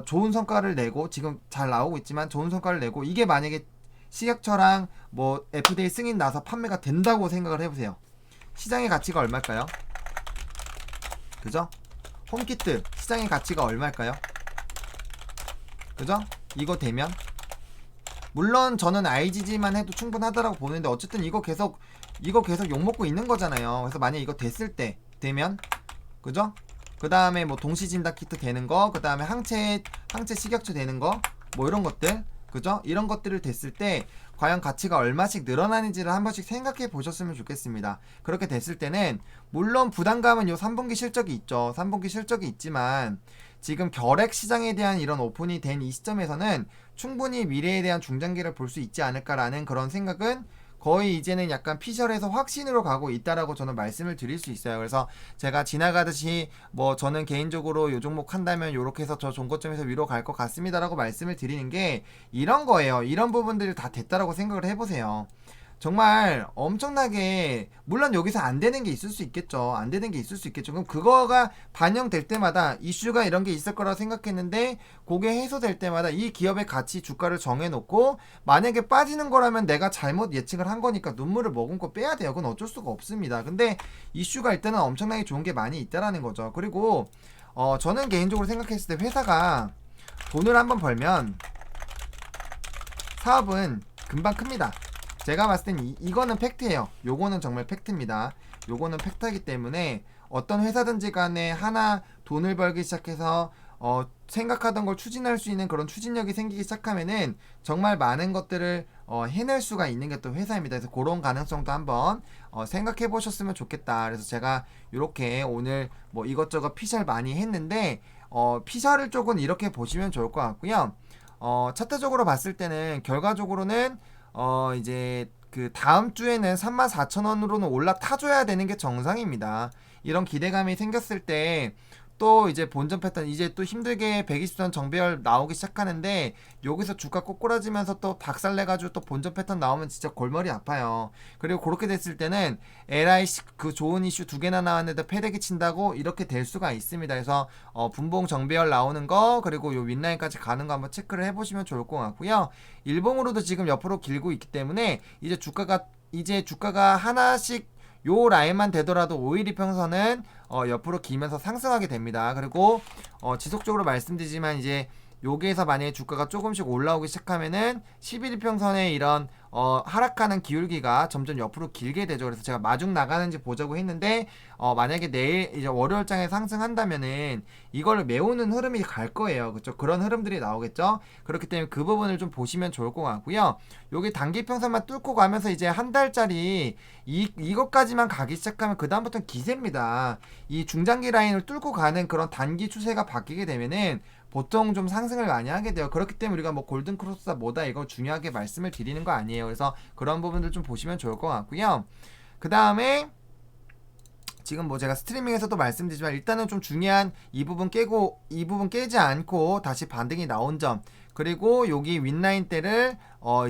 좋은 성과를 내고 지금 잘 나오고 있지만 좋은 성과를 내고 이게 만약에 식약처랑 뭐 FDA 승인 나서 판매가 된다고 생각을 해보세요. 시장의 가치가 얼마일까요? 그죠? 홈키트 시장의 가치가 얼마일까요? 그죠? 이거 되면 물론 저는 IGG만 해도 충분하다라고 보는데 어쨌든 이거 계속 욕먹고 있는 거잖아요. 그래서 만약에 이거 됐을 때 되면 그죠? 그 다음에 뭐 동시진단 키트 되는 거, 그 다음에 항체 식약처 되는 거, 뭐 이런 것들, 그죠? 이런 것들을 됐을 때 과연 가치가 얼마씩 늘어나는지를 한 번씩 생각해 보셨으면 좋겠습니다. 그렇게 됐을 때는 물론 부담감은 요 3분기 실적이 있죠. 3분기 실적이 있지만 지금 결핵 시장에 대한 이런 오픈이 된 이 시점에서는 충분히 미래에 대한 중장기를 볼 수 있지 않을까라는 그런 생각은 거의 이제는 약간 피셜에서 확신으로 가고 있다라고 저는 말씀을 드릴 수 있어요. 그래서 제가 지나가듯이 뭐 저는 개인적으로 요 종목 한다면 요렇게 해서 저 종고점에서 위로 갈 것 같습니다라고 말씀을 드리는 게 이런 거예요. 이런 부분들이 다 됐다라고 생각을 해보세요. 정말 엄청나게 물론 여기서 안 되는 게 있을 수 있겠죠. 안 되는 게 있을 수 있겠죠. 그럼 그거가 반영될 때마다 이슈가 이런 게 있을 거라고 생각했는데 그게 해소될 때마다 이 기업의 가치 주가를 정해놓고 만약에 빠지는 거라면 내가 잘못 예측을 한 거니까 눈물을 머금고 빼야 돼요. 그건 어쩔 수가 없습니다. 근데 이슈가 일단은 엄청나게 좋은 게 많이 있다라는 거죠. 그리고 저는 개인적으로 생각했을 때 회사가 돈을 한번 벌면 사업은 금방 큽니다. 제가 봤을 땐 이거는 팩트예요. 요거는 정말 팩트입니다. 요거는 팩트이기 때문에 어떤 회사든지 간에 하나 돈을 벌기 시작해서 생각하던 걸 추진할 수 있는 그런 추진력이 생기기 시작하면은 정말 많은 것들을 해낼 수가 있는 게 또 회사입니다. 그래서 그런 가능성도 한번 생각해 보셨으면 좋겠다. 그래서 제가 이렇게 오늘 뭐 이것저것 피셜 많이 했는데 피셜을 쪽은 이렇게 보시면 좋을 것 같고요. 차트적으로 봤을 때는 결과적으로는 이제 그 다음 주에는 34,000원으로는 올라타줘야 되는 게 정상입니다. 이런 기대감이 생겼을 때 또 이제 본전 패턴 이제 또 힘들게 120선 정배열 나오기 시작하는데 여기서 주가 꼬꾸라지면서 또 박살내가지고 또 본전 패턴 나오면 진짜 골머리 아파요. 그리고 그렇게 됐을 때는 LIC 그 좋은 이슈 두 개나 나왔는데 패대기 친다고 이렇게 될 수가 있습니다. 그래서 분봉 정배열 나오는 거 그리고 요 윗라인까지 가는 거 한번 체크를 해보시면 좋을 것 같고요. 일봉으로도 지금 옆으로 길고 있기 때문에 이제 주가가 하나씩 요 라인만 되더라도 5일 이평선은 옆으로 기면서 상승하게 됩니다. 그리고 지속적으로 말씀드리지만 이제 여기에서 만약에 주가가 조금씩 올라오기 시작하면은 11이평선의 이런 하락하는 기울기가 점점 옆으로 길게 되죠. 그래서 제가 마중 나가는지 보자고 했는데 만약에 내일 이제 월요일장에 상승한다면은 이걸 메우는 흐름이 갈 거예요. 그렇죠? 그런 흐름들이 나오겠죠. 그렇기 때문에 그 부분을 좀 보시면 좋을 것 같고요. 여기 단기평선만 뚫고 가면서 이제 한 달짜리 이것까지만 가기 시작하면 그 다음부터는 기세입니다. 이 중장기 라인을 뚫고 가는 그런 단기 추세가 바뀌게 되면은 보통 좀 상승을 많이 하게 돼요. 그렇기 때문에 우리가 뭐 골든 크로스다 뭐다 이거 중요하게 말씀을 드리는 거 아니에요. 그래서 그런 부분들 좀 보시면 좋을 것 같고요. 그 다음에 지금 뭐 제가 스트리밍에서도 말씀드리지만 일단은 좀 중요한 이 부분 깨지 않고 다시 반등이 나온 점, 그리고 여기 윗라인 대를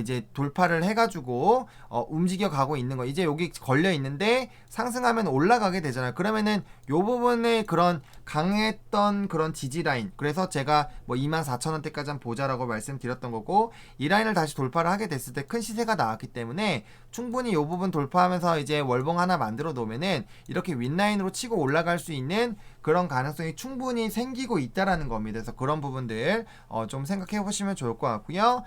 이제 돌파를 해가지고 움직여 가고 있는 거. 이제 여기 걸려 있는데 상승하면 올라가게 되잖아요. 그러면은 요 부분에 그런 강했던 그런 지지 라인, 그래서 제가 뭐 24,000원대까지 한번 보자라고 말씀드렸던 거고, 이 라인을 다시 돌파를 하게 됐을 때 큰 시세가 나왔기 때문에 충분히 요 부분 돌파하면서 이제 월봉 하나 만들어 놓으면은 이렇게 윗라인으로 치고 올라갈 수 있는 그런 가능성이 충분히 생기고 있다라는 겁니다. 그래서 그런 부분들 좀 생각해 보시면 좋을 것 같고요.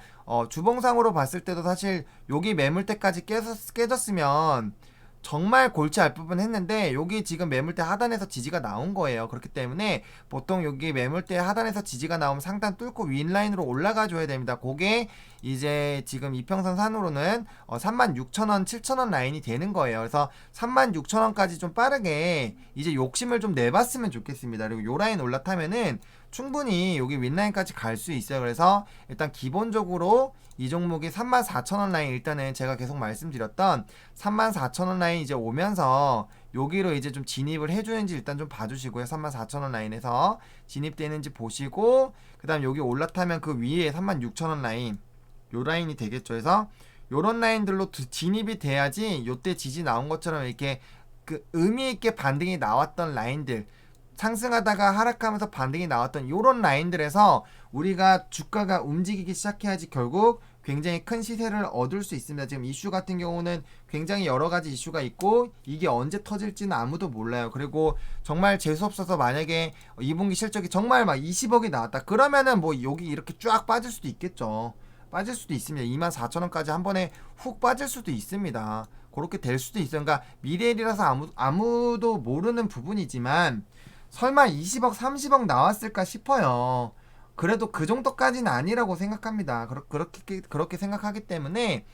주봉상으로 봤을 때도 사실 여기 매물대까지 깨졌으면 정말 골치 알 부분 했는데 여기 지금 매물대 하단에서 지지가 나온 거예요. 그렇기 때문에 보통 여기 매물대 하단에서 지지가 나오면 상단 뚫고 윗라인으로 올라가 줘야 됩니다. 그게 이제 지금 이평선 산으로는 36,000원, 7,000원 라인이 되는 거예요. 그래서 36,000원까지 좀 빠르게 이제 욕심을 좀 내봤으면 좋겠습니다. 그리고 요 라인 올라타면은 충분히 여기 윗라인까지 갈 수 있어요. 그래서 일단 기본적으로 이 종목이 34,000원 라인, 일단은 제가 계속 말씀드렸던 34,000원 라인 이제 오면서 여기로 이제 좀 진입을 해주는지 일단 좀 봐주시고요. 34,000원 라인에서 진입되는지 보시고, 그 다음 여기 올라타면 그 위에 36,000원 라인, 요 라인이 되겠죠. 그래서 요런 라인들로 진입이 돼야지 요때 지지 나온 것처럼 이렇게 그 의미있게 반등이 나왔던 라인들, 상승하다가 하락하면서 반등이 나왔던 요런 라인들에서 우리가 주가가 움직이기 시작해야지 결국 굉장히 큰 시세를 얻을 수 있습니다. 지금 이슈 같은 경우는 굉장히 여러 가지 이슈가 있고 이게 언제 터질지는 아무도 몰라요. 그리고 정말 재수없어서 만약에 2분기 실적이 정말 막 20억이 나왔다 그러면은 뭐 여기 이렇게 쫙 빠질 수도 있겠죠. 빠질 수도 있습니다. 24,000원까지 한 번에 훅 빠질 수도 있습니다. 그렇게 될 수도 있어요. 그러니까 미래일이라서 아무도 모르는 부분이지만 설마 20억, 30억 나왔을까 싶어요. 그래도 그 정도까지는 아니라고 생각합니다. 그렇게 생각하기 때문에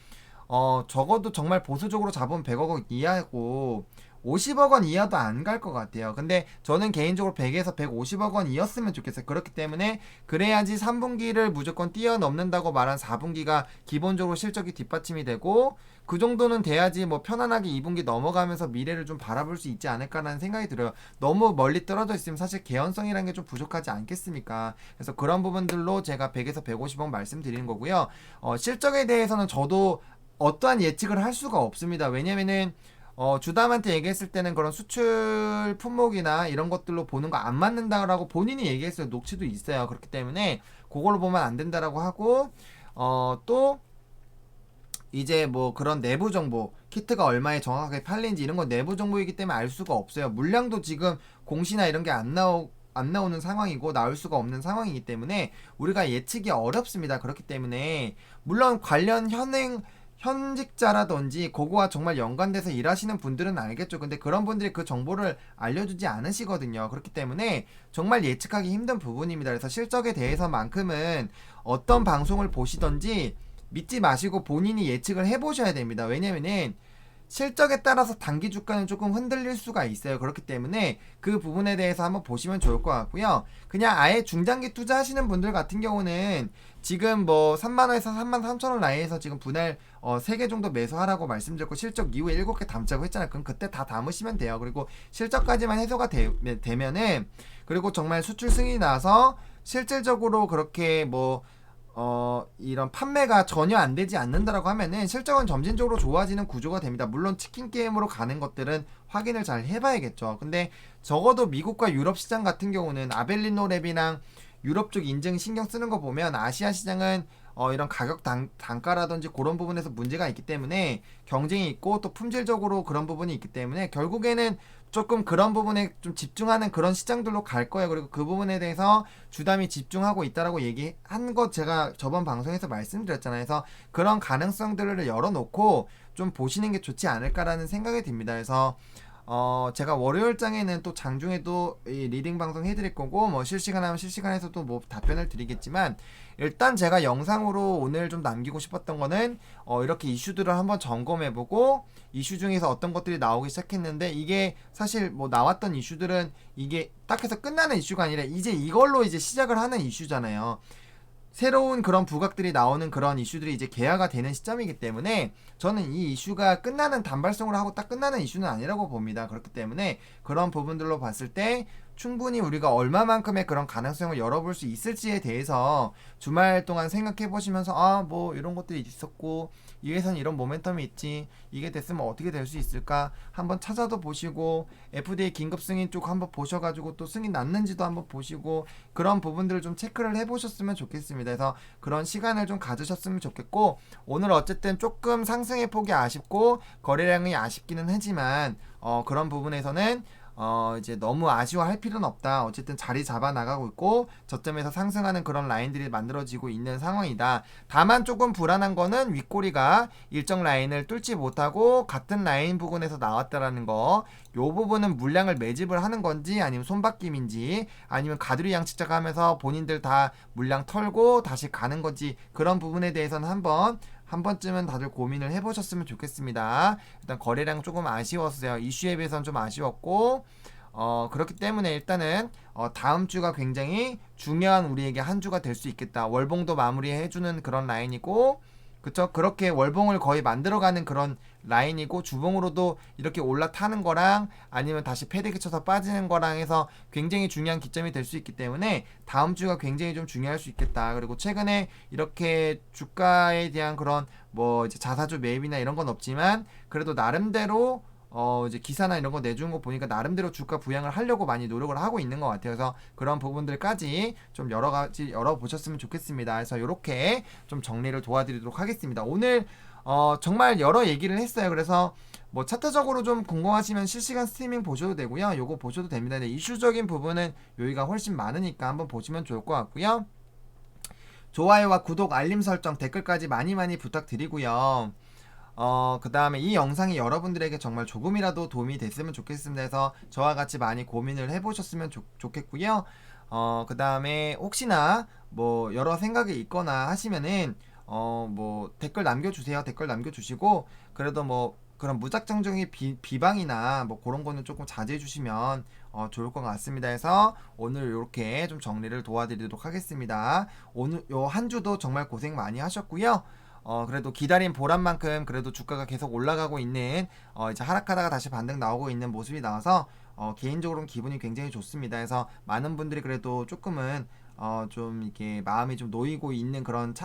적어도 정말 보수적으로 잡으면 100억 원 이하고 50억 원 이하도 안 갈 것 같아요. 근데 저는 개인적으로 100에서 150억 원이었으면 좋겠어요. 그렇기 때문에 그래야지 3분기를 무조건 뛰어넘는다고 말한 4분기가 기본적으로 실적이 뒷받침이 되고, 그 정도는 돼야지 뭐 편안하게 2분기 넘어가면서 미래를 좀 바라볼 수 있지 않을까라는 생각이 들어요. 너무 멀리 떨어져 있으면 사실 개연성이라는 게 좀 부족하지 않겠습니까? 그래서 그런 부분들로 제가 100에서 150억 말씀드리는 거고요. 실적에 대해서는 저도 어떠한 예측을 할 수가 없습니다. 왜냐면은 주담한테 얘기했을 때는 그런 수출 품목이나 이런 것들로 보는 거 안 맞는다라고 본인이 얘기했어요. 녹취도 있어요. 그렇기 때문에 그걸로 보면 안 된다라고 하고, 또 이제 뭐 그런 내부 정보, 키트가 얼마에 정확하게 팔린지 이런 건 내부 정보이기 때문에 알 수가 없어요. 물량도 지금 공시나 이런 게 안 나오는 상황이고 나올 수가 없는 상황이기 때문에 우리가 예측이 어렵습니다. 그렇기 때문에 물론 관련 현직자라든지 그거와 정말 연관돼서 일하시는 분들은 알겠죠. 근데 그런 분들이 그 정보를 알려주지 않으시거든요. 그렇기 때문에 정말 예측하기 힘든 부분입니다. 그래서 실적에 대해서만큼은 어떤 방송을 보시던지 믿지 마시고 본인이 예측을 해보셔야 됩니다. 왜냐면은 실적에 따라서 단기 주가는 조금 흔들릴 수가 있어요. 그렇기 때문에 그 부분에 대해서 한번 보시면 좋을 것 같고요. 그냥 아예 중장기 투자하시는 분들 같은 경우는 지금 뭐 3만원에서 33,000원 라인에서 지금 분할 3개 정도 매수하라고 말씀드렸고, 실적 이후에 7개 담자고 했잖아요. 그럼 그때 다 담으시면 돼요. 그리고 실적까지만 해소가 되면은, 그리고 정말 수출 승인이 나서 실질적으로 그렇게 뭐 이런 판매가 전혀 안 되지 않는다라고 하면은 실적은 점진적으로 좋아지는 구조가 됩니다. 물론 치킨 게임으로 가는 것들은 확인을 잘 해봐야겠죠. 근데 적어도 미국과 유럽 시장 같은 경우는 아벨리노 랩이랑 유럽 쪽 인증 신경 쓰는 거 보면 아시아 시장은 이런 가격 단가라든지 그런 부분에서 문제가 있기 때문에 경쟁이 있고 또 품질적으로 그런 부분이 있기 때문에 결국에는 조금 그런 부분에 좀 집중하는 그런 시장들로 갈 거예요. 그리고 그 부분에 대해서 주담이 집중하고 있다라고 얘기한 것 제가 저번 방송에서 말씀드렸잖아요. 그래서 그런 가능성들을 열어놓고 좀 보시는 게 좋지 않을까라는 생각이 듭니다. 그래서 제가 월요일장에는 또 장중에도 이 리딩 방송 해드릴 거고, 뭐 실시간 하면 실시간에서도 뭐 답변을 드리겠지만, 일단 제가 영상으로 오늘 좀 남기고 싶었던 거는 이렇게 이슈들을 한번 점검해보고, 이슈 중에서 어떤 것들이 나오기 시작했는데, 이게 사실 뭐 나왔던 이슈들은 이게 딱 해서 끝나는 이슈가 아니라 이제 이걸로 이제 시작을 하는 이슈잖아요. 새로운 그런 부각들이 나오는 그런 이슈들이 이제 개화가 되는 시점이기 때문에 저는 이 이슈가 끝나는 단발성으로 하고 딱 끝나는 이슈는 아니라고 봅니다. 그렇기 때문에 그런 부분들로 봤을 때 충분히 우리가 얼마만큼의 그런 가능성을 열어볼 수 있을지에 대해서 주말 동안 생각해 보시면서 뭐 이런 것들이 있었고 이 회사는 이런 모멘텀이 있지, 이게 됐으면 어떻게 될 수 있을까 한번 찾아도 보시고, FDA 긴급 승인 쪽 한번 보셔가지고 또 승인 났는지도 한번 보시고, 그런 부분들을 좀 체크를 해보셨으면 좋겠습니다. 그래서 그런 시간을 좀 가지셨으면 좋겠고, 오늘 어쨌든 조금 상승의 폭이 아쉽고 거래량이 아쉽기는 하지만 그런 부분에서는 이제 너무 아쉬워할 필요는 없다. 어쨌든 자리 잡아 나가고 있고 저점에서 상승하는 그런 라인들이 만들어지고 있는 상황이다. 다만 조금 불안한 거는 윗꼬리가 일정 라인을 뚫지 못하고 같은 라인 부근에서 나왔다라는 거. 요 부분은 물량을 매집을 하는 건지 아니면 손바뀜인지 아니면 가두리 양측자가 하면서 본인들 다 물량 털고 다시 가는 건지, 그런 부분에 대해서는 한 번쯤은 다들 고민을 해보셨으면 좋겠습니다. 일단 거래량 조금 아쉬웠어요. 이슈에 비해서는 좀 아쉬웠고, 그렇기 때문에 일단은 다음 주가 굉장히 중요한 우리에게 한 주가 될 수 있겠다. 월봉도 마무리해주는 그런 라인이고, 그쵸? 그렇게 월봉을 거의 만들어가는 그런 라인이고, 주봉으로도 이렇게 올라타는 거랑 아니면 다시 패대기 쳐서 빠지는 거랑 해서 굉장히 중요한 기점이 될 수 있기 때문에 다음 주가 굉장히 좀 중요할 수 있겠다. 그리고 최근에 이렇게 주가에 대한 그런 뭐 이제 자사주 매입이나 이런 건 없지만 그래도 나름대로 이제 기사나 이런 거 내준 거 보니까 나름대로 주가 부양을 하려고 많이 노력을 하고 있는 것 같아요. 그래서 그런 부분들까지 좀 여러 가지 열어보셨으면 좋겠습니다. 그래서 이렇게 좀 정리를 도와드리도록 하겠습니다. 오늘 정말 여러 얘기를 했어요. 그래서 뭐 차트적으로 좀 궁금하시면 실시간 스트리밍 보셔도 되고요. 요거 보셔도 됩니다. 근데 이슈적인 부분은 여기가 훨씬 많으니까 한번 보시면 좋을 것 같고요. 좋아요와 구독, 알림 설정, 댓글까지 많이 부탁드리고요. 그 다음에 이 영상이 여러분들에게 정말 조금이라도 도움이 됐으면 좋겠습니다. 해서 저와 같이 많이 고민을 해보셨으면 좋겠고요. 그 다음에 혹시나 뭐 여러 생각이 있거나 하시면은 뭐 댓글 남겨주세요. 댓글 남겨주시고, 그래도 뭐 그런 무작정적인 비방이나 뭐 그런 거는 조금 자제해 주시면 좋을 것 같습니다. 해서 오늘 이렇게 좀 정리를 도와드리도록 하겠습니다. 오늘 요 한 주도 정말 고생 많이 하셨고요. 그래도 기다린 보람만큼 그래도 주가가 계속 올라가고 있는, 이제 하락하다가 다시 반등 나오고 있는 모습이 나와서 개인적으로는 기분이 굉장히 좋습니다. 그래서 많은 분들이 그래도 조금은 좀 이렇게 마음이 좀 놓이고 있는 그런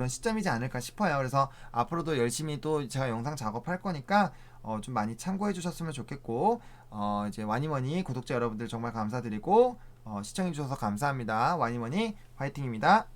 시점이지 않을까 싶어요. 그래서 앞으로도 열심히 또 제가 영상 작업할 거니까 좀 많이 참고해 주셨으면 좋겠고, 이제 와니머니 구독자 여러분들 정말 감사드리고, 시청해 주셔서 감사합니다. 와니머니 화이팅입니다.